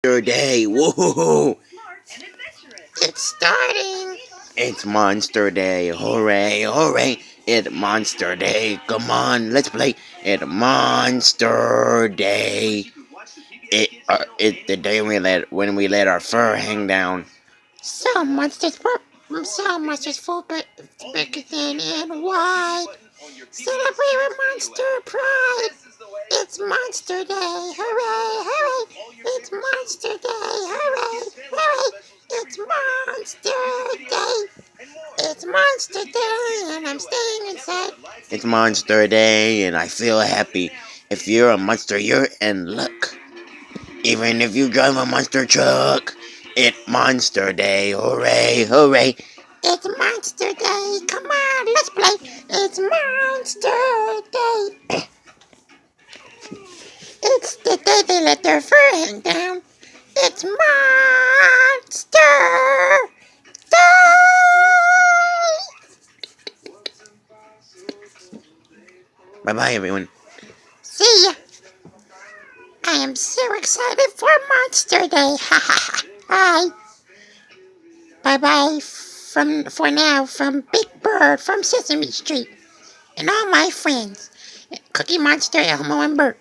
Monster Day. Woohoo! It's starting. It's Monster Day. Hooray, hooray. It's Monster Day. Come on, let's play. It's Monster Day. It's the day when we let our fur hang down. Some monsters full but bigger than and wide. Celebrate with Monster Pride. It's Monster Day. Hooray, hooray. It's Monster Day. Hooray, hooray. It's Monster Day. It's Monster Day and I'm staying inside. It's Monster Day and I feel happy. If you're a monster, you're in luck. Even if you drive a monster truck, it's Monster Day. Hooray, hooray. It's Monster Day. Come on, let's play. It's Monster Day. It's the day they let their fur hang down. It's Monster Day. Bye-bye, everyone. See ya. I am so excited for Monster Day. Ha ha ha. Bye. Bye-bye for now from Big Bird from Sesame Street and all my friends. Cookie Monster, Elmo, and Bert.